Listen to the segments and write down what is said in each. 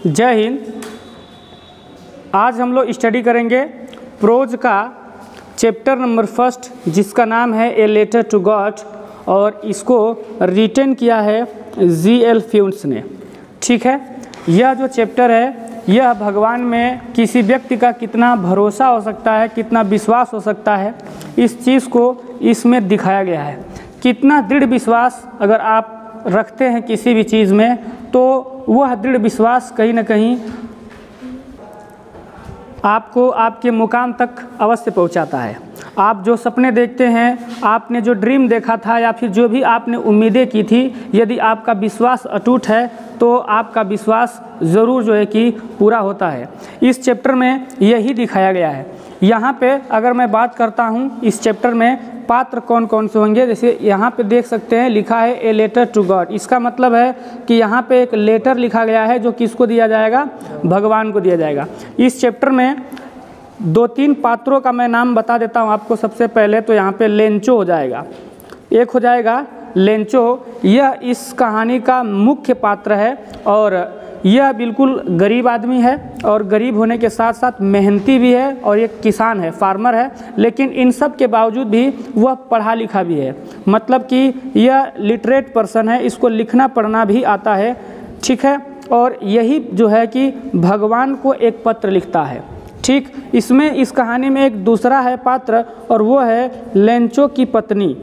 जय हिंद। आज हम लोग स्टडी करेंगे प्रोज का चैप्टर नंबर 1 जिसका नाम है ए लेटर टू गॉड, और इसको रिटन किया है जी.एल. फ्यून्स ने। ठीक है, यह जो चैप्टर है यह भगवान में किसी व्यक्ति का कितना भरोसा हो सकता है, कितना विश्वास हो सकता है, इस चीज़ को इसमें दिखाया गया है। कितना दृढ़ विश्वास अगर आप रखते हैं किसी भी चीज़ में, तो वह दृढ़ विश्वास कहीं ना कहीं आपको आपके मुकाम तक अवश्य पहुंचाता है। आप जो सपने देखते हैं, आपने जो ड्रीम देखा था या फिर जो भी आपने उम्मीदें की थी, यदि आपका विश्वास अटूट है तो आपका विश्वास ज़रूर जो है कि पूरा होता है। इस चैप्टर में यही दिखाया गया है। यहाँ पे अगर मैं बात करता हूँ इस चैप्टर में पात्र कौन कौन से होंगे, जैसे यहाँ पे देख सकते हैं लिखा है ए लेटर टू गॉड। इसका मतलब है कि यहाँ पे एक लेटर लिखा गया है जो किसको दिया जाएगा, भगवान को दिया जाएगा। इस चैप्टर में 2-3 पात्रों का मैं नाम बता देता हूँ आपको। सबसे पहले तो यहाँ पे लेंचो हो जाएगा, एक हो जाएगा लेंचो। यह इस कहानी का मुख्य पात्र है और यह बिल्कुल गरीब आदमी है और गरीब होने के साथ साथ मेहनती भी है और एक किसान है, फार्मर है। लेकिन इन सब के बावजूद भी वह पढ़ा लिखा भी है, मतलब कि यह लिटरेट पर्सन है, इसको लिखना पढ़ना भी आता है। ठीक है, और यही जो है कि भगवान को एक पत्र लिखता है। ठीक, इसमें इस कहानी में एक दूसरा है पात्र और वो है लेंचो की पत्नी।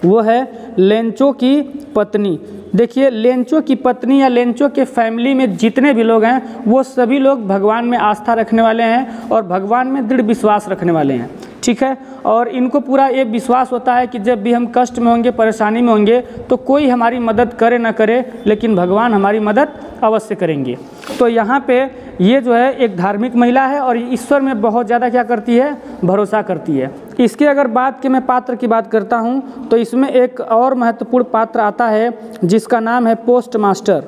वो है लेंचो की पत्नी। देखिए, लेंचो की पत्नी या लेंचो के फैमिली में जितने भी लोग हैं वो सभी लोग भगवान में आस्था रखने वाले हैं और भगवान में दृढ़ विश्वास रखने वाले हैं। ठीक है, और इनको पूरा ये विश्वास होता है कि जब भी हम कष्ट में होंगे, परेशानी में होंगे, तो कोई हमारी मदद करे ना करे लेकिन भगवान हमारी मदद अवश्य करेंगे। तो यहाँ पे ये जो है एक धार्मिक महिला है और ईश्वर में बहुत ज़्यादा क्या करती है, भरोसा करती है। इसके अगर बात की मैं पात्र की बात करता हूँ तो इसमें एक और महत्वपूर्ण पात्र आता है जिसका नाम है पोस्ट मास्टर।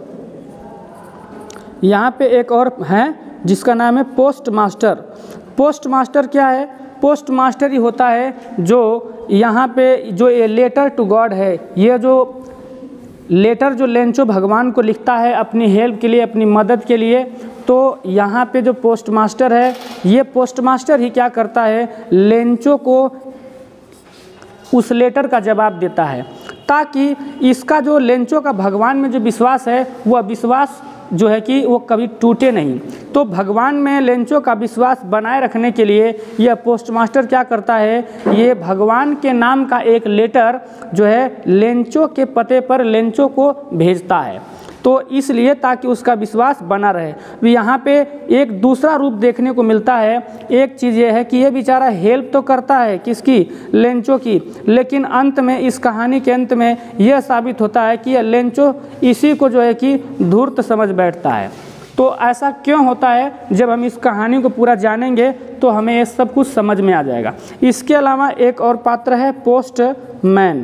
यहाँ पे एक और है जिसका नाम है पोस्ट मास्टर। पोस्ट मास्टर क्या है? पोस्ट मास्टर ही होता है जो यहाँ पे जो ये लेटर टू गॉड है, ये जो लेटर जो लेंचो भगवान को लिखता है अपनी हेल्प के लिए, अपनी मदद के लिए, तो यहाँ पे जो पोस्ट मास्टर है, ये पोस्ट मास्टर ही क्या करता है, लेंचो को उस लेटर का जवाब देता है, ताकि इसका जो लेंचो का भगवान में जो विश्वास है वह विश्वास जो है कि वो कभी टूटे नहीं। तो भगवान में लेंचो का विश्वास बनाए रखने के लिए यह पोस्ट मास्टर क्या करता है, ये भगवान के नाम का एक लेटर जो है लेंचो के पते पर लेंचो को भेजता है, तो इसलिए ताकि उसका विश्वास बना रहे। यहाँ पे एक दूसरा रूप देखने को मिलता है। एक चीज़ ये है कि ये बेचारा हेल्प तो करता है किसकी, लेंचो की, लेकिन अंत में इस कहानी के अंत में यह साबित होता है कि यह लेंचो इसी को जो है कि धूर्त समझ बैठता है। तो ऐसा क्यों होता है, जब हम इस कहानी को पूरा जानेंगे तो हमें ये सब कुछ समझ में आ जाएगा। इसके अलावा एक और पात्र है पोस्टमैन।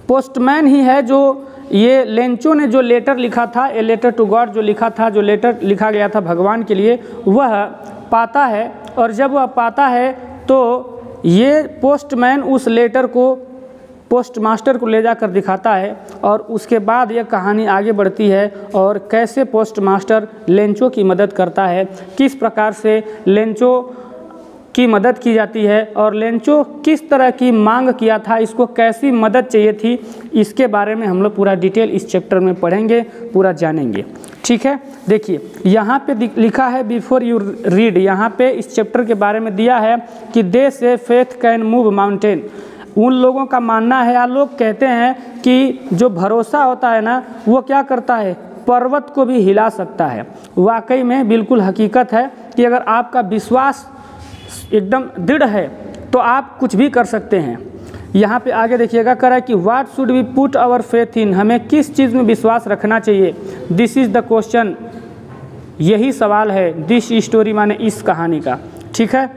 पोस्टमैन ही है जो ये लेंचो ने जो लेटर लिखा था, ए लेटर टू गॉड जो लिखा था, जो लेटर लिखा गया था भगवान के लिए, वह पाता है। और जब वह पाता है तो ये पोस्टमैन उस लेटर को पोस्ट मास्टर को ले जाकर दिखाता है और उसके बाद यह कहानी आगे बढ़ती है और कैसे पोस्ट मास्टर लेंचो की मदद करता है, किस प्रकार से लेंचो की मदद की जाती है और लेंचो किस तरह की मांग किया था, इसको कैसी मदद चाहिए थी, इसके बारे में हम लोग पूरा डिटेल इस चैप्टर में पढ़ेंगे, पूरा जानेंगे। ठीक है, देखिए यहाँ पे लिखा है बिफोर यू रीड, यहाँ पे इस चैप्टर के बारे में दिया है कि दे से फेथ कैन मूव माउंटेन। उन लोगों का मानना है, या लोग कहते हैं कि जो भरोसा होता है ना वो क्या करता है, पर्वत को भी हिला सकता है। वाकई में बिल्कुल हकीकत है कि अगर आपका विश्वास एकदम दृढ़ है तो आप कुछ भी कर सकते हैं। यहाँ पे आगे देखिएगा, कह रहा है कि what should we put our faith in, हमें किस चीज़ में विश्वास रखना चाहिए। दिस इज़ द क्वेश्चन, यही सवाल है दिस स्टोरी माने इस कहानी का। ठीक है,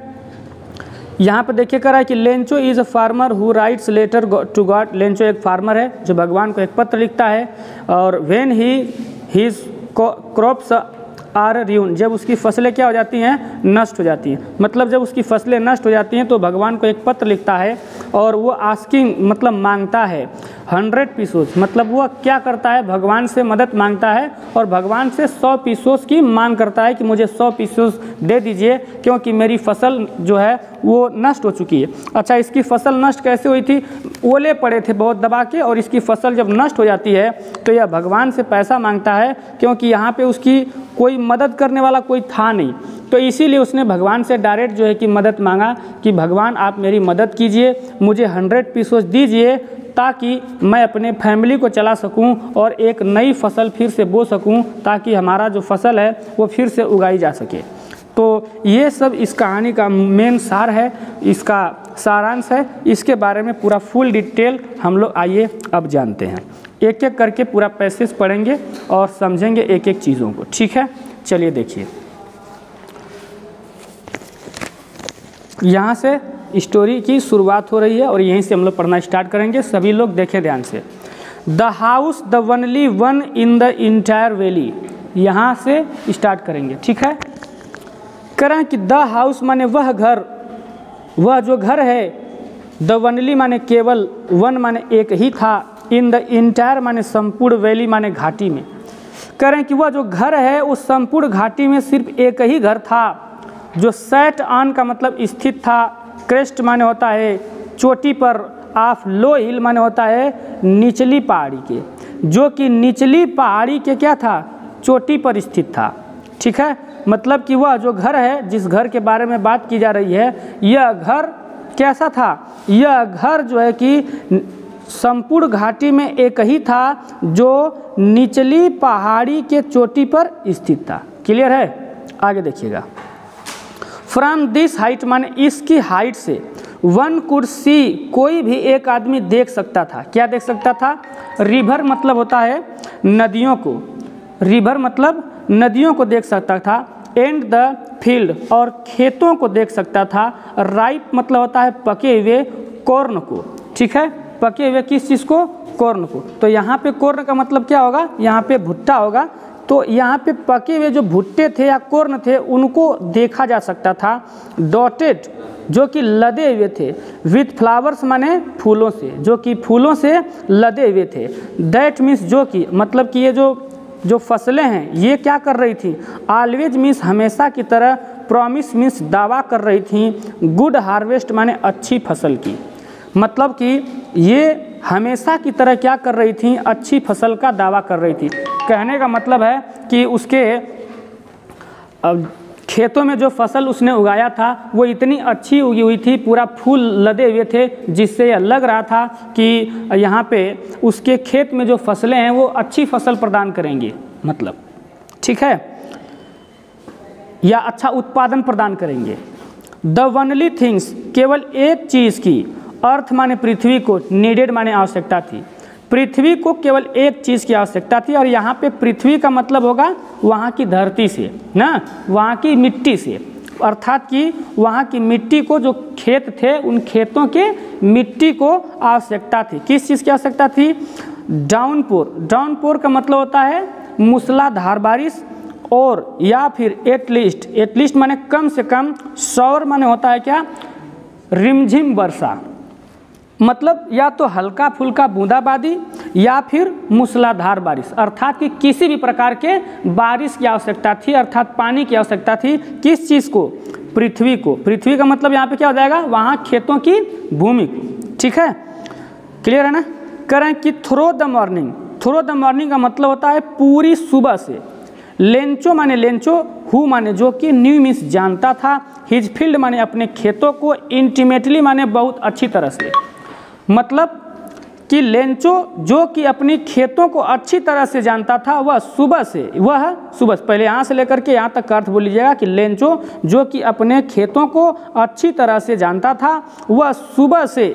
यहाँ पे देखिए कह रहा है कि Lencho is a farmer who writes letter to God. Lencho एक फार्मर है जो भगवान को एक पत्र लिखता है और when his crops are ruined, जब उसकी फसलें क्या हो जाती हैं, नष्ट हो जाती हैं। मतलब जब उसकी फसलें नष्ट हो जाती हैं तो भगवान को एक पत्र लिखता है और वो आस्किंग मतलब मांगता है, 100 पीसोस, मतलब वह क्या करता है, भगवान से मदद मांगता है और भगवान से 100 पीसोस की मांग करता है कि मुझे 100 पीसोस दे दीजिए क्योंकि मेरी फसल जो है वो नष्ट हो चुकी है। अच्छा, इसकी फसल नष्ट कैसे हुई थी, ओले पड़े थे बहुत दबा के, और इसकी फसल जब नष्ट हो जाती है तो यह भगवान से पैसा मांगता है क्योंकि यहाँ पे उसकी कोई मदद करने वाला कोई था नहीं, तो इसीलिए उसने भगवान से डायरेक्ट जो है कि मदद मांगा कि भगवान आप मेरी मदद कीजिए, मुझे 100 पीसोस दीजिए ताकि मैं अपने फैमिली को चला सकूं और एक नई फसल फिर से बो सकूं ताकि हमारा जो फसल है वो फिर से उगाई जा सके। तो ये सब इस कहानी का मेन सार है, इसका सारांश है। इसके बारे में पूरा फुल डिटेल हम लोग आइए अब जानते हैं, एक एक करके पूरा पैसेज पढ़ेंगे और समझेंगे एक एक चीज़ों को, ठीक है। चलिए देखिए, यहाँ से स्टोरी की शुरुआत हो रही है और यहीं से हम लोग पढ़ना स्टार्ट करेंगे। सभी लोग देखें ध्यान से। The house the only one in the entire valley, यहाँ से स्टार्ट करेंगे, ठीक है। करें कि द हाउस माने वह घर, वह जो घर है, द ओनली माने केवल, वन माने एक ही था, इन द इंटायर माने संपूर्ण, वैली माने घाटी में। करें कि वह जो घर है उस संपूर्ण घाटी में सिर्फ एक ही घर था जो सेट ऑन का मतलब स्थित था, क्रेस्ट माने होता है चोटी पर, ऑफ लो हिल माने होता है निचली पहाड़ी के, जो कि निचली पहाड़ी के क्या था, चोटी पर स्थित था, ठीक है। मतलब कि वह जो घर है, जिस घर के बारे में बात की जा रही है, यह घर कैसा था, यह घर जो है कि संपूर्ण घाटी में एक ही था जो निचली पहाड़ी के चोटी पर स्थित था। क्लियर है, आगे देखिएगा। फ्रॉम दिस हाइट माने इसकी हाइट से, वन कुड सी कोई भी एक आदमी देख सकता था, क्या देख सकता था, रिवर मतलब होता है नदियों को, रिवर मतलब नदियों को देख सकता था, एंड द फील्ड और खेतों को देख सकता था, राइप मतलब होता है पके हुए, कॉर्न को, ठीक है, पके हुए किस चीज़ को, कॉर्न को। तो यहाँ पे कॉर्न का मतलब क्या होगा, यहाँ पे भुट्टा होगा, तो यहाँ पे पके हुए जो भुट्टे थे या कॉर्न थे उनको देखा जा सकता था। डॉटेड जो कि लदे हुए थे, विथ फ्लावर्स माने फूलों से, जो कि फूलों से लदे हुए थे। दैट मीन्स जो कि मतलब कि ये जो फसलें हैं ये क्या कर रही थी, ऑलवेज मीन्स हमेशा की तरह, प्रॉमिस मीन्स दावा कर रही थी, गुड हार्वेस्ट माने अच्छी फसल की, मतलब कि ये हमेशा की तरह क्या कर रही थी, अच्छी फसल का दावा कर रही थी। कहने का मतलब है कि उसके खेतों में जो फसल उसने उगाया था वो इतनी अच्छी उगी हुई थी, पूरा फूल लदे हुए थे, जिससे यह लग रहा था कि यहाँ पे उसके खेत में जो फसलें हैं वो अच्छी फसल प्रदान करेंगी, मतलब, ठीक है, या अच्छा उत्पादन प्रदान करेंगे। द ओनली थिंग्स केवल एक चीज़ की, अर्थ माने पृथ्वी को, नीडेड माने आवश्यकता थी, पृथ्वी को केवल एक चीज़ की आवश्यकता थी। और यहाँ पे पृथ्वी का मतलब होगा वहाँ की धरती से ना, वहाँ की मिट्टी से, अर्थात कि वहाँ की मिट्टी को, जो खेत थे उन खेतों के मिट्टी को आवश्यकता थी। किस चीज़ की आवश्यकता थी, डाउनपोर, डाउनपोर का मतलब होता है मूसलाधार बारिश, और या फिर एटलीस्ट, एटलीस्ट माने कम से कम, शॉवर माने होता है क्या, रिमझिम वर्षा, मतलब या तो हल्का फुल्का बूंदाबांदी या फिर मूसलाधार बारिश, अर्थात कि किसी भी प्रकार के बारिश की आवश्यकता थी, अर्थात पानी की आवश्यकता थी। किस चीज़ को, पृथ्वी को, पृथ्वी का मतलब यहाँ पे क्या हो जाएगा, वहाँ खेतों की भूमि को, ठीक है, क्लियर है ना। करें कि through the morning, through the morning का मतलब होता है पूरी सुबह से, लेंचो माने लेंचो, हु माने जो कि, न्यू मीन्स जानता था, हिज फील्ड माने अपने खेतों को, इंटीमेटली माने बहुत अच्छी तरह से, मतलब कि लेंचो जो कि अपनी खेतों को अच्छी तरह से जानता था, वह सुबह से, वह सुबह पहले यहाँ से लेकर के यहाँ तक का अर्थ बोल लीजिएगा कि लेंचो जो कि अपने खेतों को अच्छी तरह से जानता था, वह सुबह से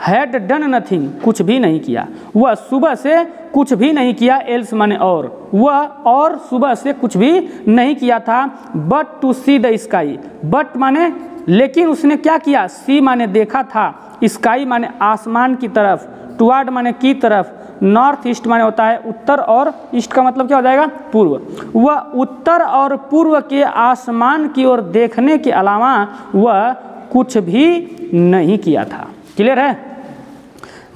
हैड डन नथिंग, कुछ भी नहीं किया, वह सुबह से कुछ भी नहीं किया, एल्स माने और, वह और सुबह से कुछ भी नहीं किया था, but to see the sky, but माने लेकिन उसने क्या किया, सी माने देखा था, स्काई माने आसमान की तरफ, टुवार्ड माने की तरफ, नॉर्थ ईस्ट माने होता है उत्तर, और ईस्ट का मतलब क्या हो जाएगा, पूर्व, वह उत्तर और पूर्व के आसमान की ओर देखने के अलावा वह कुछ भी नहीं किया था। क्लियर है,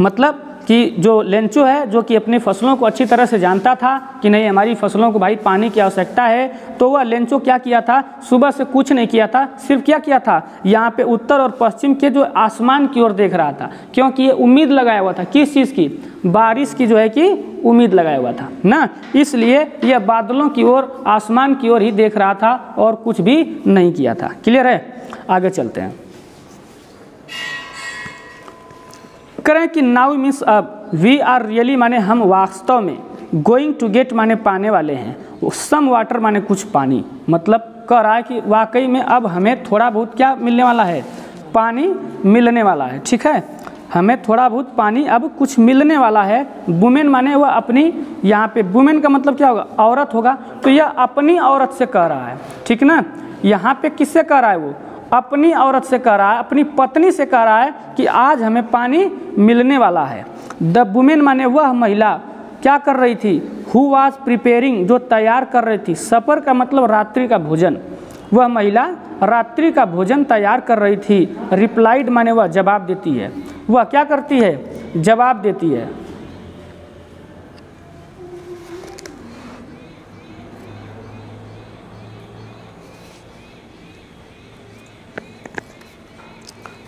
मतलब कि जो लेंचो है जो कि अपनी फसलों को अच्छी तरह से जानता था कि नहीं हमारी फसलों को भाई पानी की आवश्यकता है, तो वह लेंचो क्या किया था, सुबह से कुछ नहीं किया था, सिर्फ क्या किया था, यहाँ पे उत्तर और पश्चिम के जो आसमान की ओर देख रहा था, क्योंकि ये उम्मीद लगाया हुआ था किस चीज़ की, बारिश की जो है कि उम्मीद लगाया हुआ था ना, इसलिए यह बादलों की ओर आसमान की ओर ही देख रहा था और कुछ भी नहीं किया था। क्लियर है, आगे चलते हैं। करें कि नाउ मीन्स अब, वी आर रियली माने हम वास्तव में, गोइंग टू गेट माने पाने वाले हैं, सम वाटर माने कुछ पानी, मतलब कह रहा है कि वाकई में अब हमें थोड़ा बहुत क्या मिलने वाला है, पानी मिलने वाला है। ठीक है, हमें थोड़ा बहुत पानी अब कुछ मिलने वाला है। वुमेन माने वह अपनी, यहाँ पे वुमेन का मतलब क्या होगा, औरत होगा, तो यह अपनी औरत से कह रहा है। ठीक ना, यहाँ पे किससे कह रहा है, वो अपनी औरत से कह रहा है, अपनी पत्नी से कह रहा है कि आज हमें पानी मिलने वाला है। द वुमेन माने वह महिला क्या कर रही थी, हु वाज प्रिपेयरिंग जो तैयार कर रही थी, सपर का मतलब रात्रि का भोजन, वह महिला रात्रि का भोजन तैयार कर रही थी। रिप्लाइड माने वह जवाब देती है, वह क्या करती है, जवाब देती है।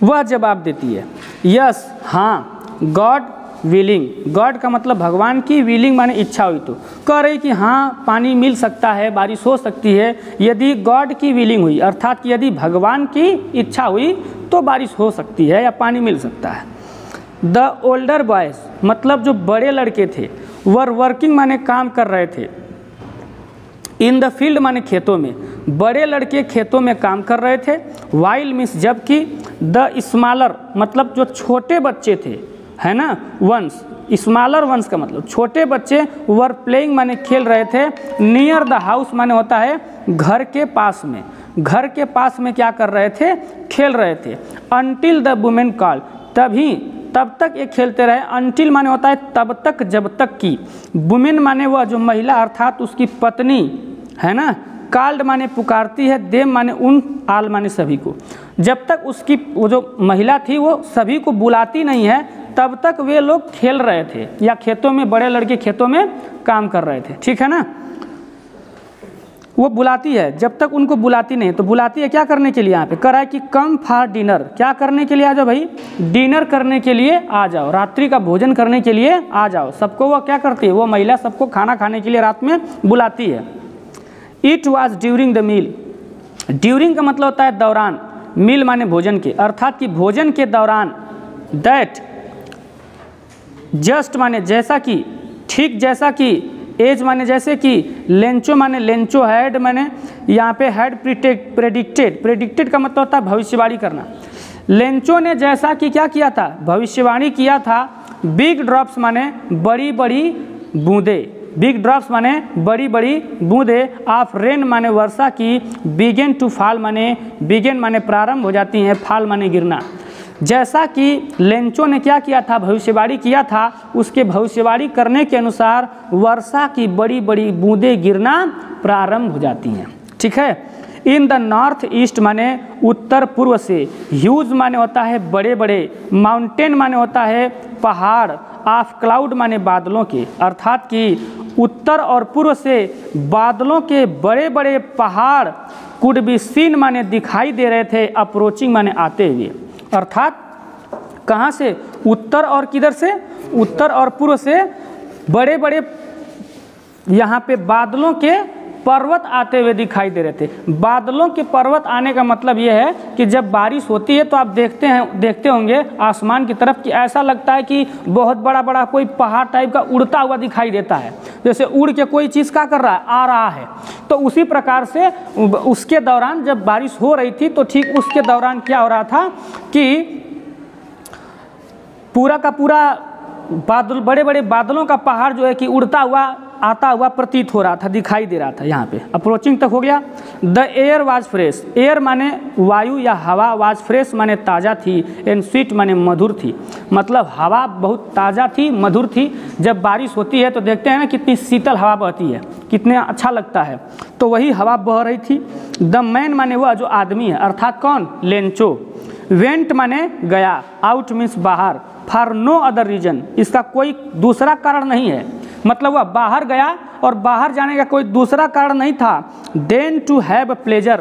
वह जवाब देती है, यस हाँ, गॉड विलिंग, गॉड का मतलब भगवान की, विलिंग माने इच्छा हुई, तो कह रही कि हाँ पानी मिल सकता है, बारिश हो सकती है, यदि गॉड की विलिंग हुई, अर्थात कि यदि भगवान की इच्छा हुई तो बारिश हो सकती है या पानी मिल सकता है। द ओल्डर बॉयज मतलब जो बड़े लड़के थे, वर वर्किंग माने काम कर रहे थे, इन द फील्ड माने खेतों में, बड़े लड़के खेतों में काम कर रहे थे। वाइल मीन्स जबकि, द स्मॉलर मतलब जो छोटे बच्चे थे, है ना, वंस, स्मॉलर वंस का मतलब छोटे बच्चे, वर प्लेइंग माने खेल रहे थे, नियर द हाउस माने होता है घर के पास में, घर के पास में क्या कर रहे थे, खेल रहे थे। अनटिल द वुमेन कॉल, तभी तब तक ये खेलते रहे, अनटिल माने होता है तब तक जब तक की, वुमेन माने वह जो महिला अर्थात उसकी पत्नी, है ना, कॉल्ड माने पुकारती है, देम माने उन, आल माने सभी को, जब तक उसकी वो जो महिला थी वो सभी को बुलाती नहीं है तब तक वे लोग खेल रहे थे या खेतों में, बड़े लड़के खेतों में काम कर रहे थे। ठीक है ना, वो बुलाती है, जब तक उनको बुलाती नहीं, तो बुलाती है क्या करने के लिए, यहाँ पे कर रहा है कि कम फॉर डिनर, क्या करने के लिए आ जाओ भाई, डिनर करने के लिए आ जाओ, रात्रि का भोजन करने के लिए आ जाओ। सबको वो क्या करती है, वो महिला सबको खाना खाने के लिए रात में बुलाती है। It was during the meal, during का मतलब होता है दौरान, मील माने भोजन के, अर्थात कि भोजन के दौरान, दैट जस्ट माने जैसा कि, ठीक जैसा कि, एज माने जैसे कि, लेंचो माने लेंचो हैड माने यहाँ पे हैड प्रेडिक्टेड, प्रेडिक्टेड का मतलब होता है भविष्यवाणी करना, लेंचो ने जैसा कि क्या किया था, भविष्यवाणी किया था। बिग ड्रॉप्स माने बड़ी बड़ी बूंदे, बिग ड्रॉप्स माने बड़ी बड़ी बूंदे, ऑफ रेन माने वर्षा की, बिगेन टू फॉल माने, बिगेन माने प्रारंभ हो जाती हैं, फॉल माने गिरना। जैसा कि लेंचो ने क्या किया था, भविष्यवाणी किया था, उसके भविष्यवाणी करने के अनुसार वर्षा की बड़ी बड़ी बूंदें गिरना प्रारंभ हो जाती हैं। ठीक है, इन द नॉर्थ ईस्ट माने उत्तर पूर्व से, ह्यूज माने होता है बड़े बड़े, माउंटेन माने होता है पहाड़, ऑफ क्लाउड माने बादलों के, अर्थात कि उत्तर और पूर्व से बादलों के बड़े बड़े पहाड़, कुड बी सीन माने दिखाई दे रहे थे, अप्रोचिंग माने आते हुए, अर्थात कहाँ से, उत्तर और किधर से, उत्तर और पूर्व से बड़े बड़े यहाँ पे बादलों के पर्वत आते हुए दिखाई दे रहे थे। बादलों के पर्वत आने का मतलब ये है कि जब बारिश होती है तो आप देखते होंगे आसमान की तरफ कि ऐसा लगता है कि बहुत बड़ा बड़ा कोई पहाड़ टाइप का उड़ता हुआ दिखाई देता है, जैसे उड़ के कोई चीज़ क्या कर रहा है, आ रहा है। तो उसी प्रकार से उसके दौरान जब बारिश हो रही थी तो ठीक उसके दौरान क्या हो रहा था कि पूरा का पूरा बादल, बड़े बड़े बादलों का पहाड़ जो है कि उड़ता हुआ आता हुआ प्रतीत हो रहा था, दिखाई दे रहा था। यहाँ पे अप्रोचिंग तक हो गया। The air was fresh, air माने वायु या हवा, वाज फ्रेश माने ताज़ा थी, एंड स्वीट माने मधुर थी, मतलब हवा बहुत ताज़ा थी, मधुर थी। जब बारिश होती है तो देखते हैं ना कितनी शीतल हवा बहती है, कितने अच्छा लगता है, तो वही हवा बह रही थी। द मैन माने वह जो आदमी है, अर्थात कौन, लेंचो। वेंट माने गया, आउट मीन्स बाहर, फॉर नो अदर रीजन, इसका कोई दूसरा कारण नहीं है, मतलब वह बाहर गया और बाहर जाने का कोई दूसरा कारण नहीं था। देन टू हैव प्लेजर,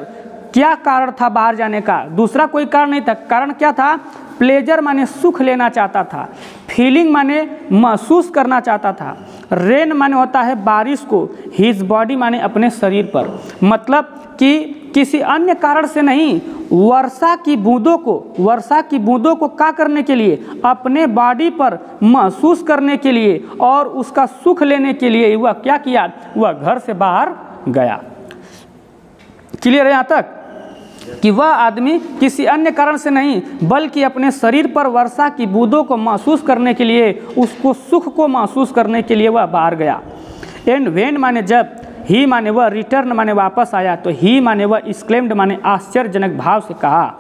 क्या कारण था बाहर जाने का, दूसरा कोई कारण नहीं था, कारण क्या था, प्लेजर माने सुख लेना चाहता था, फीलिंग माने महसूस करना चाहता था, रेन माने होता है बारिश को, हिज बॉडी माने अपने शरीर पर, मतलब कि किसी अन्य कारण से नहीं, वर्षा की बूंदों को क्या करने के लिए, अपने बॉडी पर महसूस करने के लिए और उसका सुख लेने के लिए वह क्या किया, वह घर से बाहर गया। क्लियर है यहाँ तक कि वह आदमी किसी अन्य कारण से नहीं बल्कि अपने शरीर पर वर्षा की बूंदों को महसूस करने के लिए, उसको सुख को महसूस करने के लिए वह बाहर गया। एंड व्हेन माने जब, ही माने वह, रिटर्न माने वापस आया, तो ही माने वह, एक्सक्लेम्ड माने आश्चर्यजनक भाव से कहा,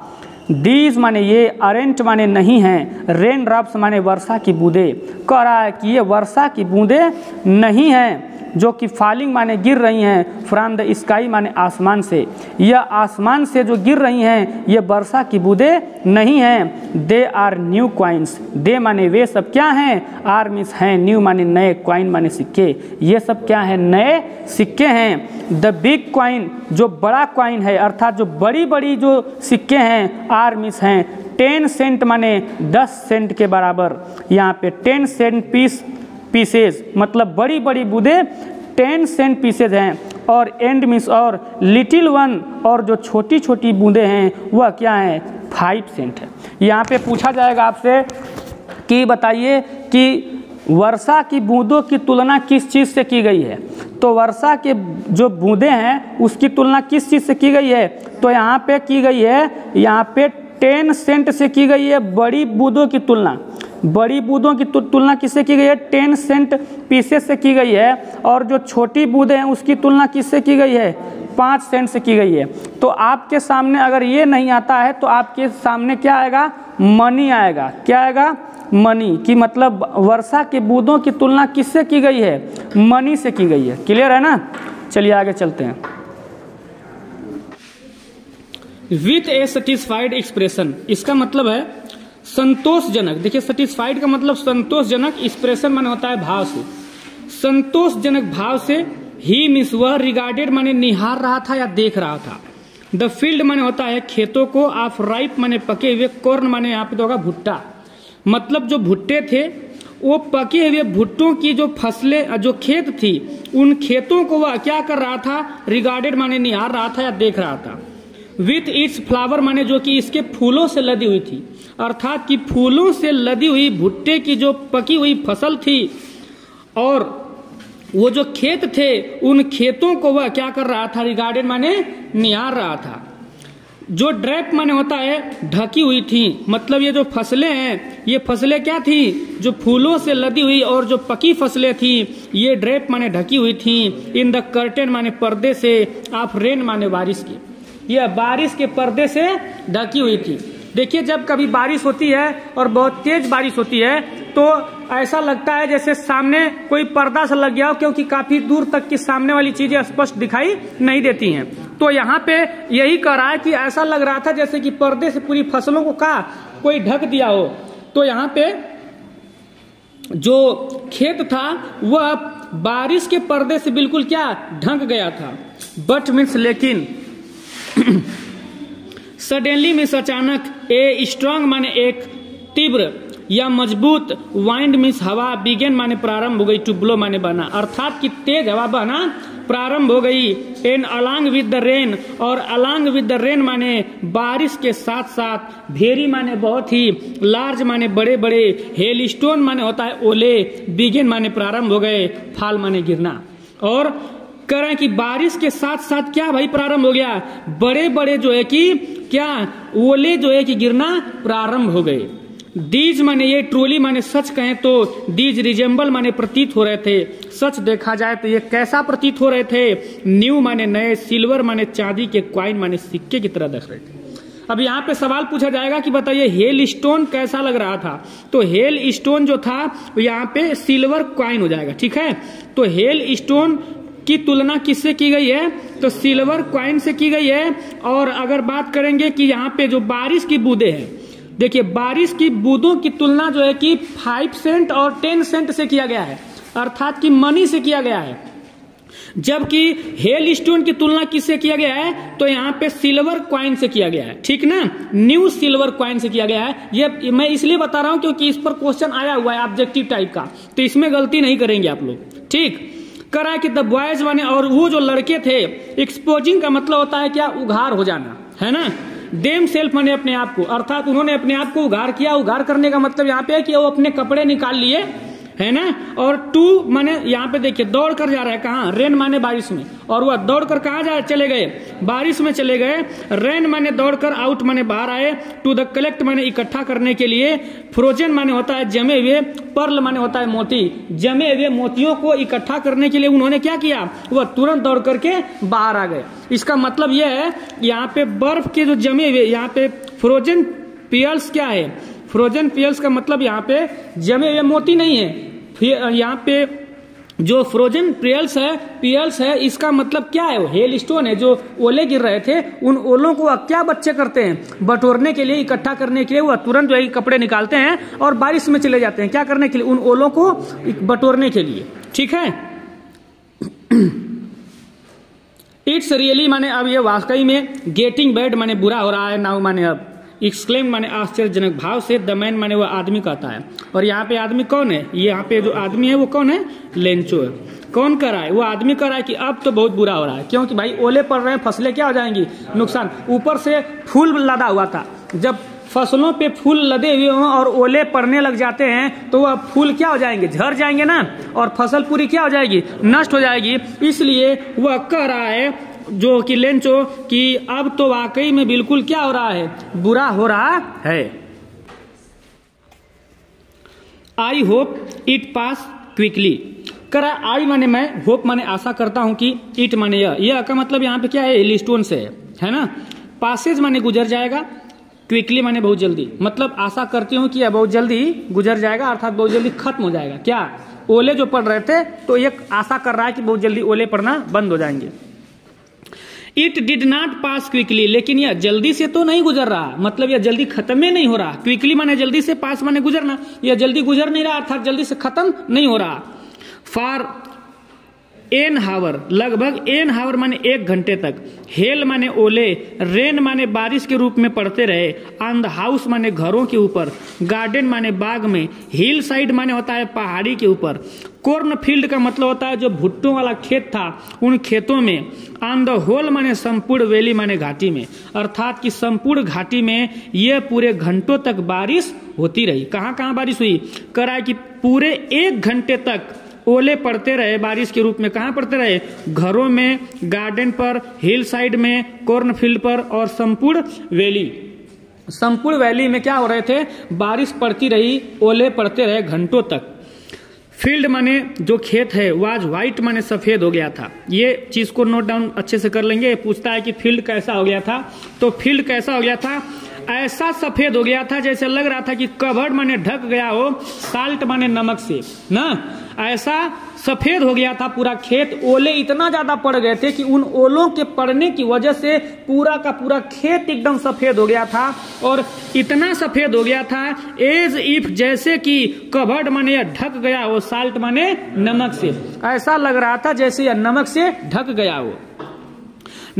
दीज माने ये, अरेंट माने नहीं हैं, रेन ड्रॉप्स माने वर्षा की बूंदें, कह रहा है कि ये वर्षा की बूंदें नहीं हैं जो कि फॉलिंग माने गिर रही हैं, फ्रॉम द स्काई माने आसमान से, यह आसमान से जो गिर रही हैं ये वर्षा की बूंदें नहीं हैं। दे आर न्यू क्वाइंस, दे माने वे सब क्या हैं, आर मीन्स हैं, न्यू माने नए, क्वाइन माने सिक्के, ये सब क्या है, नए सिक्के हैं। द बिग क्वाइन, जो बड़ा क्वाइन है अर्थात जो बड़ी बड़ी जो सिक्के हैं, आर मीन्स हैं 10 सेंट माने 10 सेंट के बराबर, यहाँ पे 10 सेंट पीसेज मतलब बड़ी बड़ी बूंदें 10 सेंट पीसेज हैं, और एंड मीन्स और, लिटिल वन और जो छोटी छोटी बूंदें हैं वह क्या है, 5 सेंट है। यहाँ पे पूछा जाएगा आपसे कि बताइए कि वर्षा की बूंदों की तुलना किस चीज़ से की गई है, तो वर्षा के जो बूंदें हैं उसकी तुलना किस चीज़ से की गई है, तो यहाँ पे की गई है, यहाँ पे 10 सेंट से की गई है बड़ी बूंदों की तुलना, बड़ी बूंदों की तुलना किससे की गई है, 10 सेंट पीसेस से की गई है, और जो छोटी बूंदें हैं उसकी तुलना किससे की गई है, 5 सेंट से की गई है। तो आपके सामने अगर ये नहीं आता है तो आपके सामने क्या आएगा, मनी आएगा, क्या आएगा, मनी, कि मतलब वर्षा के बूंदों की तुलना किससे की गई है, मनी से की गई है। क्लियर है ना, चलिए आगे चलते हैं। विथ ए सेटिस्फाइड एक्सप्रेशन, इसका मतलब है संतोषजनक, देखिए सेटिस्फाइड का मतलब संतोषजनक, एक्सप्रेशन माने होता है भाव से, संतोषजनक भाव से, ही मीन्स वह, रिगार्डेड माने निहार रहा था या देख रहा था, द फील्ड माने होता है खेतों को, ऑफ राइप माने पके हुए, कॉर्न माने यहाँ पे तो होगा भुट्टा, मतलब जो भुट्टे थे वो पके हुए भुट्टों की जो फसलें, जो खेत थी उन खेतों को वह क्या कर रहा था, रिगार्डेड माने निहार रहा था या देख रहा था। विथ इट्स फ्लावर माने जो कि इसके फूलों से लदी हुई थी, अर्थात कि फूलों से लदी हुई भुट्टे की जो पकी हुई फसल थी और वो जो खेत थे उन खेतों को वह क्या कर रहा था, रिगार्डेड माने निहार रहा था। जो ड्रैप माने होता है ढकी हुई थी, मतलब ये जो फसलें हैं ये फसलें क्या थी, जो फूलों से लदी हुई और जो पकी फसलें थी ये ड्रैप माने ढकी हुई थी, इन द कर्टेन माने पर्दे से, ऑफ रेन माने बारिश की, यह बारिश के पर्दे से ढकी हुई थी। देखिए जब कभी बारिश होती है और बहुत तेज बारिश होती है तो ऐसा लगता है जैसे सामने कोई पर्दा सा लग गया हो, क्योंकि काफी दूर तक की सामने वाली चीजें स्पष्ट दिखाई नहीं देती हैं। तो यहाँ पे यही कह रहा है कि ऐसा लग रहा था जैसे कि पर्दे से पूरी फसलों को कोई ढक दिया हो। तो यहाँ पे जो खेत था वह बारिश के पर्दे से बिल्कुल क्या ढक गया था। बट मीन्स लेकिन, सडनली मीन्स अचानक, ए स्ट्रांग माने एक तीव्र या मजबूत, वाइंड मीन्स हवा, बिगेन माने प्रारंभ हो गई, टू ब्लो माने बहना, अर्थात कि तेज हवा बहना प्रारंभ हो गई। And along with the rain, और अलांग विद द रेन माने बारिश के साथ साथ, भेरी माने बहुत ही, लार्ज माने बड़े बड़े, हेल स्टोन माने होता है ओले, बिगेन माने प्रारंभ हो गए, फाल माने गिरना। और कह रहे हैं कि बारिश के साथ साथ क्या भाई प्रारंभ हो गया, बड़े बड़े जो है कि क्या ओले जो है कि गिरना प्रारंभ हो गए। दीज माने ये, ट्रूली माने सच कहें तो, दीज रिजेंबल माने प्रतीत हो रहे थे, सच देखा जाए तो ये कैसा प्रतीत हो रहे थे, न्यू माने नए, सिल्वर माने चांदी के, क्वाइन माने सिक्के की तरह दिख रहे थे। अब यहाँ पे सवाल पूछा जाएगा कि बताइए हेल स्टोन कैसा लग रहा था, तो हेल स्टोन जो था यहाँ पे सिल्वर क्वाइन हो जाएगा, ठीक है। तो हेल स्टोन की तुलना किससे की गई है? तो सिल्वर कॉइन से की गई है। और अगर बात करेंगे कि यहाँ पे जो बारिश की बूंदें हैं, देखिए बारिश की बूंदों की तुलना जो है कि 5 सेंट और 10 सेंट से किया गया है, अर्थात कि मनी से किया गया है। जबकि हेल स्टोन की तुलना किससे किया गया है? तो यहाँ पे सिल्वर कॉइन से किया गया है, ठीक ना, न्यू सिल्वर कॉइन से किया गया है। ये मैं इसलिए बता रहा हूं क्योंकि इस पर क्वेश्चन आया हुआ है ऑब्जेक्टिव टाइप का, तो इसमें गलती नहीं करेंगे आप लोग, ठीक। करा कि द बॉयज बने, और वो जो लड़के थे, एक्सपोजिंग का मतलब होता है क्या? उघार हो जाना, है ना। देम सेल्फ माने अपने आप को, अर्थात उन्होंने अपने आप को उघार किया। उघार करने का मतलब यहाँ पे है कि वो अपने कपड़े निकाल लिए, है ना। और टू माने यहाँ पे देखिए दौड़ कर जा रहा है, कहाँ? रेन माने बारिश में, और वह दौड़ कर कहाँ चले गए? बारिश में चले गए। रेन माने दौड़ कर, आउट माने बाहर आए, टू द कलेक्ट माने इकट्ठा करने के लिए, फ्रोजन माने होता है जमे हुए, पर्ल माने होता है मोती, जमे हुए मोतियों को इकट्ठा करने के लिए उन्होंने क्या किया? वह तुरंत दौड़ करके बाहर आ गए। इसका मतलब यह है यहाँ पे बर्फ के जो जमे हुए, यहाँ पे फ्रोजन पियर्स क्या है? फ्रोजन पियर्स का मतलब यहाँ पे जमे हुए मोती नहीं है, यहाँ पे जो फ्रोजन पियर्स है इसका मतलब क्या है? वो हेल स्टोन है, जो ओले गिर रहे थे उन ओलों को क्या बच्चे करते हैं? बटोरने के लिए, इकट्ठा करने के लिए वह तुरंत जो है कपड़े निकालते हैं और बारिश में चले जाते हैं। क्या करने के लिए? उन ओलों को बटोरने के लिए, ठीक है। इट्स रियली माने अब ये वाकई में, गेटिंग बैड माने बुरा हो रहा है, नाउ माने अब, एक्सक्लेम माने आश्चर्यजनक भाव से, द मैन माने वो आदमी कहता है। और यहाँ पे आदमी कौन है? ये यहाँ पे जो आदमी है वो कौन है? लेंचो है। कौन कर रहा है? वो आदमी कर रहा है कि अब तो बहुत बुरा हो रहा है, क्योंकि भाई ओले पड़ रहे हैं, फसलें क्या हो जाएंगी? नुकसान। ऊपर से फूल लदा हुआ था, जब फसलों पे फूल लदे हुए हों और ओले पड़ने लग जाते हैं तो वह फूल क्या हो जाएंगे? झड़ जाएंगे ना, और फसल पूरी क्या हो जाएगी? नष्ट हो जाएगी। इसलिए वह कह रहा है जो कि लेंचो कि अब तो वाकई में बिल्कुल क्या हो रहा है? बुरा हो रहा है। I hope it pass quickly. करा आई माने मैं, होप माने आशा करता हूं कि, इट माने यह का मतलब यहाँ पे क्या है? हेल स्टोन से है ना। पासेज माने गुजर जाएगा, क्विकली माने बहुत जल्दी, मतलब आशा करती हूँ कि यह बहुत जल्दी गुजर जाएगा, अर्थात बहुत जल्दी खत्म हो जाएगा। क्या? ओले जो पड़ रहे थे, तो ये आशा कर रहा है कि बहुत जल्दी ओले पड़ना बंद हो जाएंगे। It did not pass quickly, लेकिन यह जल्दी से तो नहीं गुजर रहा, मतलब यह जल्दी खत्म ही नहीं हो रहा। क्विकली माने जल्दी से, पास माने गुजरना, यह जल्दी गुजर नहीं रहा, अर्थात जल्दी से खत्म नहीं हो रहा। फॉर एन हावर, लगभग एन हावर माने 1 घंटे तक, हेल माने ओले, रेन माने बारिश के रूप में पड़ते रहे, ऑन द हाउस माने घरों के ऊपर, गार्डन माने बाग में, हिल साइड माने होता है पहाड़ी के ऊपर, कॉर्न फील्ड का मतलब होता है जो भुट्टों वाला खेत था उन खेतों में, ऑन द होल माने संपूर्ण वैली माने घाटी में, अर्थात कि संपूर्ण घाटी में ये पूरे घंटों तक बारिश होती रही। कहाँ कहाँ बारिश हुई? करा है कि पूरे 1 घंटे तक ओले पड़ते रहे बारिश के रूप में। कहाँ पड़ते रहे? घरों में, गार्डन पर, हिल साइड में, कॉर्न फील्ड पर, और संपूर्ण वैली। संपूर्ण वैली में क्या हो रहे थे? बारिश पड़ती रही, ओले पड़ते रहे घंटों तक। फील्ड माने जो खेत है, वाज व्हाइट माने सफेद हो गया था। ये चीज को नोट डाउन अच्छे से कर लेंगे। पूछता है कि फील्ड कैसा हो गया था, तो फील्ड कैसा हो गया था? ऐसा सफेद हो गया था जैसे लग रहा था कि कवर्ड माने ढक गया हो, साल्ट माने नमक से ना, ऐसा सफेद हो गया था पूरा खेत। ओले इतना ज्यादा पड़ गए थे कि उन ओलों के पड़ने की वजह से पूरा का पूरा खेत एकदम सफेद हो गया था, और इतना सफेद हो गया था एज इफ, जैसे कि कवर्ड माने ढक गया हो, साल्ट माने नमक से, ऐसा लग रहा था जैसे यह नमक से ढक गया हो।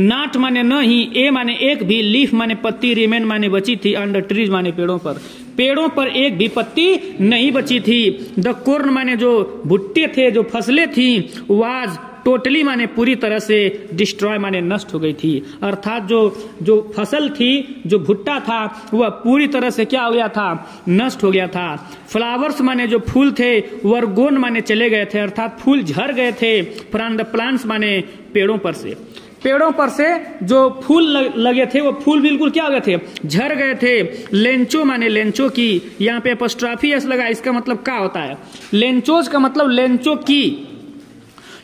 नाट माने नहीं, ए माने एक भी, लीफ माने पत्ती, रिमेन माने बची थी, अंडर ट्रीज माने पेड़ों पर, पेड़ों पर एक भी पत्ती नहीं बची थी। द कॉर्न माने जो भुट्टे थे, जो फसलें थी, वाज टोटली माने पूरी तरह से, डिस्ट्रॉय माने नष्ट हो गई थी, अर्थात जो फसल थी, जो भुट्टा था, वह पूरी तरह से क्या हो गया था? नष्ट हो गया था। फ्लावर्स माने जो फूल थे, वर्गोन माने चले गए थे, अर्थात फूल झड़ गए थे। फ्रॉम द प्लांट्स माने पेड़ों पर से, पेड़ों पर से जो फूल लगे थे वो फूल बिल्कुल क्या हो गए थे? झड़ गए थे। लेंचो माने लेंचो की, यहाँ पे एपोस्ट्रोफी एस लगा, इसका मतलब क्या होता है? लेंचोज का मतलब लेंचो की।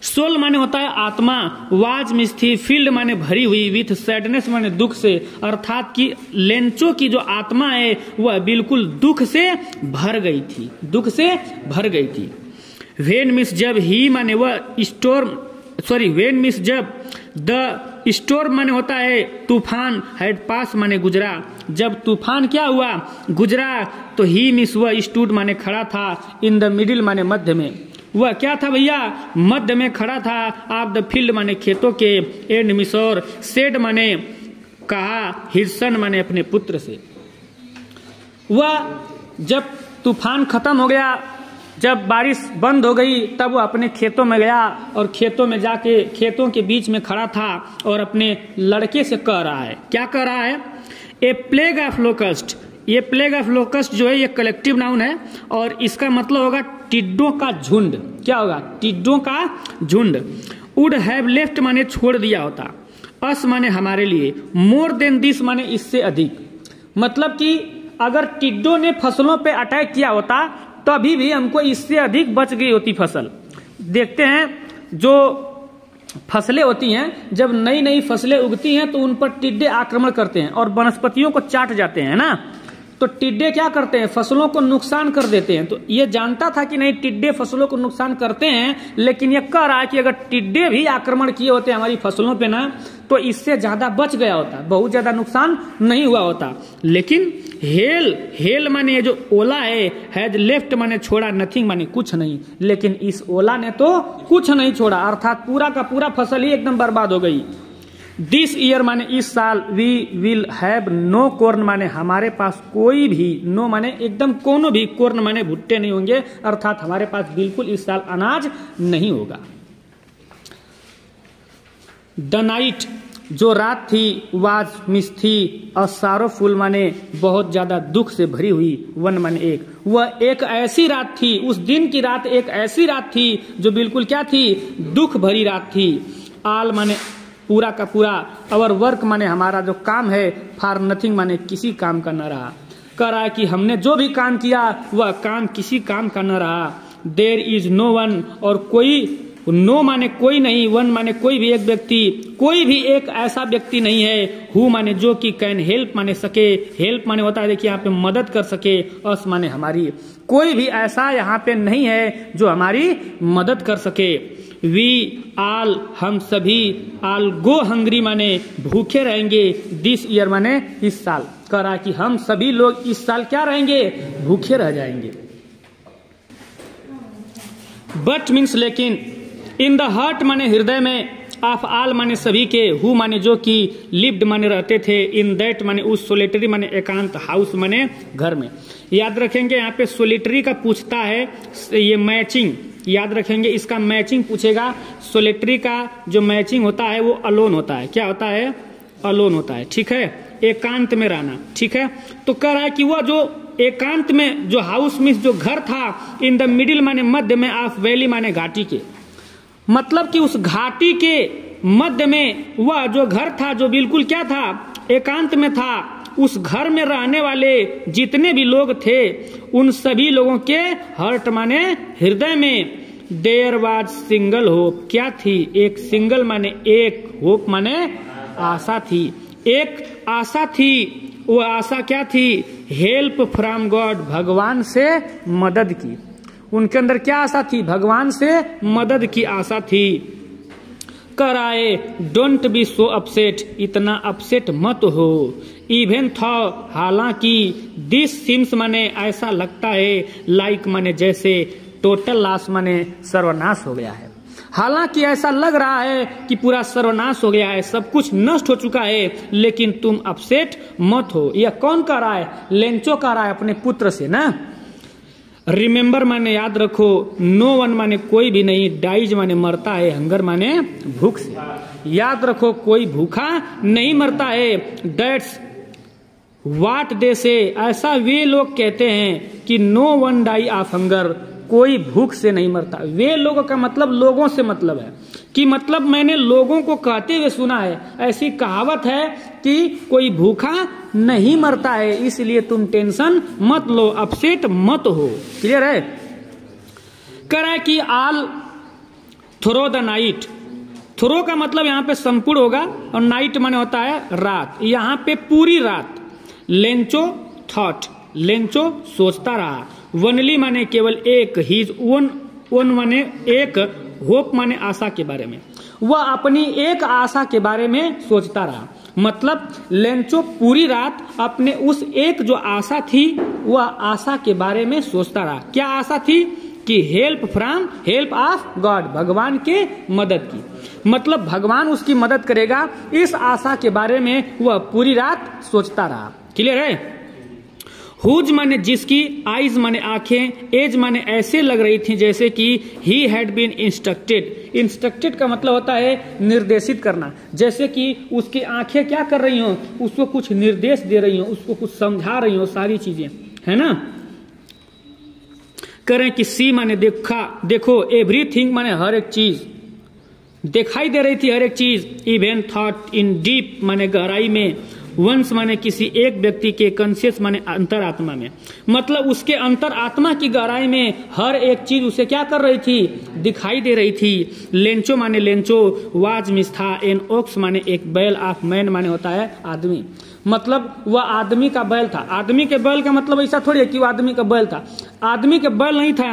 सोल माने होता है आत्मा, वाज मिस थी, फील्ड माने भरी हुई, विथ सैडनेस माने दुख से, अर्थात कि लेंचो की जो आत्मा है वह बिल्कुल दुख से भर गई थी, दुख से भर गई थी। वेन मिस, जब ही माने वह सॉरी व्हेन मीन्स जब, द स्टोर्म माने होता है तूफान, हैड पास माने गुजरा, जब तूफान क्या हुआ, गुजरा, तो ही मीन्स वह स्टूड माने खड़ा था, इन द मिडिल माने मध्य में, वह क्या था भैया, मध्य में खड़ा था, ऑफ द फील्ड माने खेतों के, एंड मिसोर सेड माने कहा, हिरसन माने अपने पुत्र से। वह जब तूफान खत्म हो गया, जब बारिश बंद हो गई, तब वो अपने खेतों में गया और खेतों में जाके खेतों के बीच में खड़ा था और अपने लड़के से कह रहा है, क्या कह रहा है, ए प्लेग ऑफ लोकस्ट, ये प्लेग ऑफ लोकस्ट जो है ये कलेक्टिव नाउन है और इसका मतलब होगा टिड्डों का झुंड, क्या होगा, टिड्डों का झुंड, वुड हैव लेफ्ट माने छोड़ दिया होता, अस माने हमारे लिए, मोर देन दिस माने इससे अधिक, मतलब कि अगर टिड्डों ने फसलों पे अटैक किया होता तभी भी हमको इससे अधिक बच गई होती फसल। देखते हैं जो फसलें होती हैं, जब नई नई फसलें उगती हैं तो उन पर टिड्डे आक्रमण करते हैं और वनस्पतियों को चाट जाते हैं ना, तो टिड्डे क्या करते हैं, फसलों को नुकसान कर देते हैं। तो ये जानता था कि नहीं टिड्डे फसलों को नुकसान करते हैं, लेकिन ये कह रहा है कि अगर टिड्डे भी आक्रमण किए होते हमारी फसलों पे ना, तो इससे ज्यादा बच गया होता, बहुत ज्यादा नुकसान नहीं हुआ होता। लेकिन हेल माने ये जो ओला है, हैज लेफ्ट माने छोड़ा, नथिंग माने कुछ नहीं, लेकिन इस ओला ने तो कुछ नहीं छोड़ा, अर्थात पूरा का पूरा फसल ही एकदम बर्बाद हो गई। दिस ईयर माने इस साल, we will have no corn माने हमारे पास कोई भी, नो माने एकदम कोनो भी, कॉर्न माने भुट्टे नहीं होंगे, अर्थात हमारे पास बिल्कुल इस साल अनाज नहीं होगा। द नाइट जो रात थी, वाज मिस थी, और सारोफुल माने बहुत ज्यादा दुख से भरी हुई, वन माने एक, वह एक ऐसी रात थी, उस दिन की रात एक ऐसी रात थी जो बिल्कुल क्या थी, दुख भरी रात थी। आल माने पूरा का पूरा, अवर वर्क माने हमारा जो काम है, फॉर नथिंग माने किसी काम का न रहा, कह रहा है कि हमने जो भी काम किया वह काम किसी काम का न रहा। देर इज नो वन, और कोई, नो माने कोई नहीं, वन माने कोई भी एक व्यक्ति, कोई भी एक ऐसा व्यक्ति नहीं है, हु माने जो कि, कैन हेल्प माने सके, हेल्प माने होता है देखिए यहाँ पे मदद कर सके, अस माने हमारी, कोई भी ऐसा यहाँ पे नहीं है जो हमारी मदद कर सके। वी आल हम सभी, आल गो हंग्री माने भूखे रहेंगे, दिस ईयर माने इस साल, कह रहा कि हम सभी लोग इस साल क्या रहेंगे, भूखे रह जाएंगे। बट मीन्स लेकिन, इन द हार्ट माने हृदय में, ऑफ आल माने सभी के, हु माने जो कि, लिव्ड माने रहते थे, इन दैट माने उस, सोलिटरी माने एकांत, हाउस माने घर में। याद रखेंगे यहाँ पे सोलिटरी का पूछता है, ये मैचिंग याद रखेंगे, इसका मैचिंग पूछेगा। सोलिटरी का जो मैचिंग होता है वो अलोन होता है, क्या होता है, अलोन होता है, ठीक है, एकांत में रहना, ठीक है। तो कह रहा है कि वह जो एकांत में जो हाउस मीन्स जो घर था, इन द मिडिल माने मध्य में, ऑफ वैली माने घाटी के, मतलब कि उस घाटी के मध्य में वह जो घर था जो बिल्कुल क्या था, एकांत में था। उस घर में रहने वाले जितने भी लोग थे उन सभी लोगों के हर्ट माने हृदय में, देयर वाज सिंगल होप, क्या थी, एक सिंगल माने एक, होप माने आशा थी, एक आशा थी। वो आशा क्या थी, हेल्प फ्रॉम गॉड, भगवान से मदद की, उनके अंदर क्या आशा थी, भगवान से मदद की आशा थी। कह रहा है डोंट बी सो अपसेट, इतना अपसेट मत हो, इवन था हालांकि, दिस सिम्स माने ऐसा लगता है, लाइक माने जैसे, टोटल लॉस माने सर्वनाश हो गया है, हालांकि ऐसा लग रहा है कि पूरा सर्वनाश हो गया है, सब कुछ नष्ट हो चुका है, लेकिन तुम अपसेट मत हो। यह कौन कह रहा है, लेंचो कह रहा है अपने पुत्र से ना। रिमेंबर माने याद रखो, नो वन माने कोई भी नहीं, डाइज माने मरता है, हंगर माने भूख से, याद रखो कोई भूखा नहीं मरता है। दैट्स वाट दे से, ऐसा वे लोग कहते हैं कि no one die of hunger, कोई भूख से नहीं मरता। वे लोगों का मतलब लोगों से मतलब है कि मतलब मैंने लोगों को कहते हुए सुना है, ऐसी कहावत है कि कोई भूखा नहीं मरता है, इसलिए तुम टेंशन मत लो, अपसेट मत हो। क्लियर है। कह रहा है कि आल थ्रो द नाइट, थ्रो का मतलब यहाँ पे संपूर्ण होगा और नाइट माने होता है रात, यहाँ पे पूरी रात। लेंचो थॉट, लेंचो सोचता रहा, वनली माने केवल एक, हिज ओन, ओन माने एक, होप माने आशा के बारे में। वह अपनी एक आशा के बारे में सोचता रहा। मतलब लेंचो पूरी रात अपने उस एक जो आशा थी वह आशा के बारे में सोचता रहा। क्या आशा थी? कि हेल्प ऑफ गॉड, भगवान के मदद की। मतलब भगवान उसकी मदद करेगा, इस आशा के बारे में वह पूरी रात सोचता रहा। क्लियर है? हुज माने जिसकी, आइज माने आंखें, एज माने ऐसे लग रही थी जैसे कि he had been instructed. Instructed का मतलब होता है निर्देशित करना, जैसे कि उसकी आंखें क्या कर रही हो, उसको कुछ निर्देश दे रही हो, उसको कुछ समझा रही हो, सारी चीजें, है ना। करें कि सी माने देखो, एवरीथिंग माने हर एक चीज, दिखाई दे रही थी हर एक चीज। इवन थॉट इन डीप माने गहराई में, वंश माने किसी एक व्यक्ति के, कॉन्शियस माने अंतरात्मा में। मतलब उसके अंतरात्मा की गहराई में हर एक चीज उसे क्या कर रही थी, दिखाई दे रही थी। लेंचो माने लेंचो, वाज मिस था, एन ओक्स माने एक बैल, ऑफ मैन माने होता है आदमी। मतलब वह आदमी का बैल था। आदमी के बैल का मतलब ऐसा थोड़ी है कि वह आदमी का बैल था, आदमी के बैल नहीं था।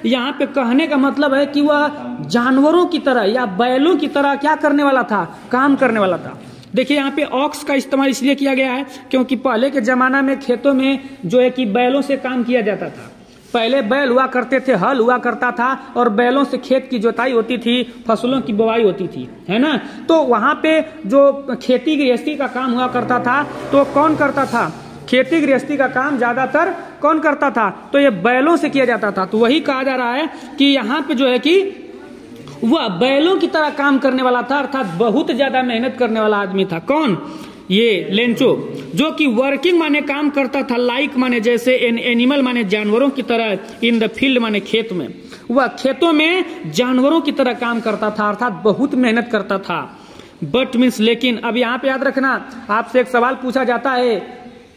यहाँ पे कहने का मतलब है कि वह जानवरों की तरह या बैलों की तरह क्या करने वाला था, काम करने वाला था। देखिए यहाँ पे ऑक्स का इस्तेमाल इसलिए किया गया है क्योंकि पहले के जमाना में खेतों में जो है कि बैलों से काम किया जाता था। पहले बैल हुआ करते थे, हल हुआ करता था और बैलों से खेत की जोताई होती थी, फसलों की बुवाई होती थी, है ना। तो वहां पे जो खेती गृहस्थी का काम हुआ करता था तो कौन करता था, खेती गृहस्थी का काम ज्यादातर कौन करता था, तो ये बैलों से किया जाता था। तो वही कहा जा रहा है कि यहाँ पे जो है कि वह बैलों की तरह काम करने वाला था, अर्थात बहुत ज्यादा मेहनत करने वाला आदमी था। कौन? ये लेंचो, जो कि वर्किंग माने काम करता था, लाइक माने जैसे, एन एनिमल माने जानवरों की तरह, इन द फील्ड माने खेत में, वह खेतों में जानवरों की तरह काम करता था, अर्थात बहुत मेहनत करता था। बट मीन्स लेकिन, अब यहाँ पे याद रखना, आपसे एक सवाल पूछा जाता है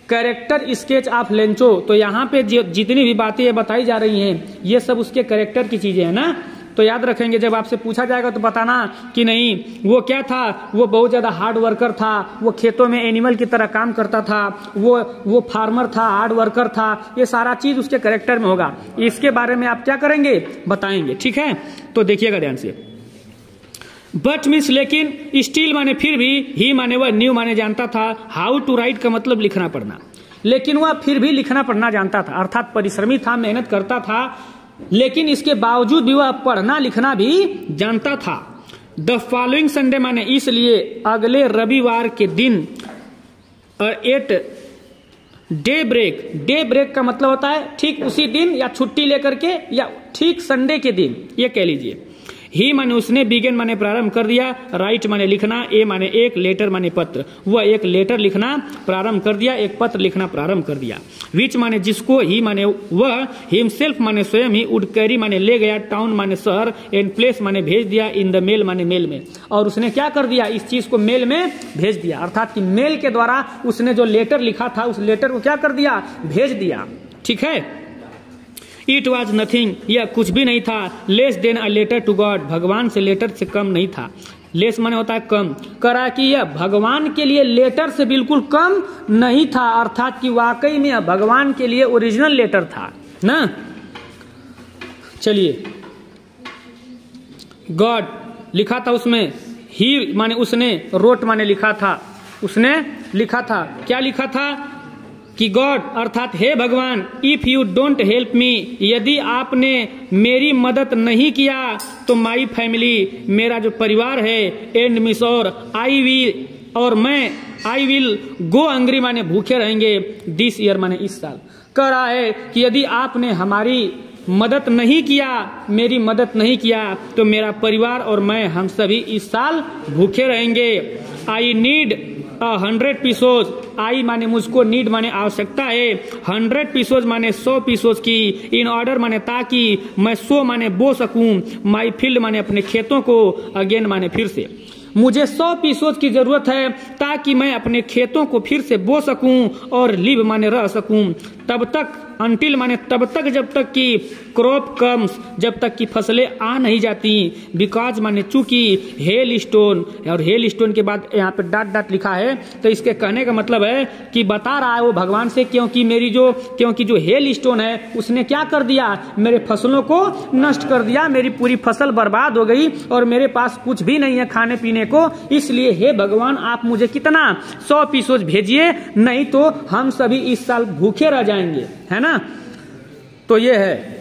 कैरेक्टर स्केच ऑफ लेंचो, तो यहाँ पे जितनी भी बातें बताई जा रही हैं ये सब उसके कैरेक्टर की चीजें हैं ना। तो याद रखेंगे, जब आपसे पूछा जाएगा तो बताना कि नहीं वो क्या था, वो बहुत ज्यादा हार्ड वर्कर था, वो खेतों में एनिमल की तरह काम करता था, वो फार्मर था, हार्ड वर्कर था, ये सारा चीज उसके कैरेक्टर में होगा। इसके बारे में आप क्या करेंगे, बताएंगे, ठीक है। तो देखिएगा ध्यान से। बट मीन्स लेकिन, स्टिल माने फिर भी, ही माने वह, न्यू माने जानता था, हाउ टू राइट का मतलब लिखना पढ़ना, लेकिन वह फिर भी लिखना पढ़ना जानता था, अर्थात परिश्रमी था, मेहनत करता था, लेकिन इसके बावजूद भी वह पढ़ना लिखना भी जानता था। द फॉलोइंग संडे माने इसलिए अगले रविवार के दिन, एट डे ब्रेक का मतलब होता है ठीक उसी दिन या छुट्टी लेकर के या ठीक संडे के दिन, ये कह लीजिए। ही माने उसने, बिगेन माने प्रारंभ कर दिया, राइट माने लिखना, ए माने एक, लेटर माने पत्र, वह एक लेटर लिखना प्रारंभ कर दिया, एक पत्र लिखना प्रारंभ कर दिया। विच माने जिसको, ही माने वह, हिमसेल्फ माने स्वयं ही, वुड कैरी माने ले गया, टाउन माने शहर, एंड प्लेस माने भेज दिया, इन द मेल माने मेल में, और उसने क्या कर दिया, इस चीज को मेल में भेज दिया, अर्थात कि मेल के द्वारा उसने जो लेटर लिखा था उस लेटर को क्या कर दिया, भेज दिया, ठीक है। इट वॉज नथिंग, यह कुछ भी नहीं था, less than a letter to God, भगवान से लेटर से कम नहीं था। लेस माने होता है कम, करा कि यह भगवान के लिए लेटर से बिल्कुल कम नहीं था, अर्थात कि वाकई में यह भगवान के लिए ओरिजिनल लेटर था ना। चलिए, गॉड लिखा था उसमें, ही माने उसने, रोट माने लिखा था, उसने लिखा था, क्या लिखा था कि गॉड अर्थात हे भगवान, if you don't help me, यदि आपने मेरी मदद नहीं किया तो माई फैमिली, मेरा जो परिवार है, एंड मिस और आई विल गो हंग्री माने भूखे रहेंगे, दिस ईयर माने इस साल। कह रहा है कि यदि आपने हमारी मदद नहीं किया, मेरी मदद नहीं किया तो मेरा परिवार और मैं, हम सभी इस साल भूखे रहेंगे। आई नीड 100 पीसोज, आई माने मुझको, नीड माने आवश्यकता है, 100 पीसोज माने 100 पीसोज की, इन ऑर्डर माने ताकि, मैं सो माने बो सकूं, माई फील्ड माने अपने खेतों को, अगेन माने फिर से, मुझे 100 पीसोज की जरूरत है ताकि मैं अपने खेतों को फिर से बो सकूं और लिव माने रह सकूं, तब तक अंटिल माने तब तक जब तक कि क्रॉप कम्स, जब तक कि फसलें आ नहीं जाती। बिकॉज माने चूंकि, हेल स्टोन, और हेल स्टोन के बाद यहाँ पे डॉट डॉट लिखा है, तो इसके कहने का मतलब है कि बता रहा है वो भगवान से, क्योंकि जो हेल स्टोन है उसने क्या कर दिया, मेरे फसलों को नष्ट कर दिया, मेरी पूरी फसल बर्बाद हो गई और मेरे पास कुछ भी नहीं है खाने पीने को। इसलिए हे भगवान आप मुझे कितना 100 पीसोज भेजिए, नहीं तो हम सभी इस साल भूखे रह जाएंगे, है ना। तो ये है।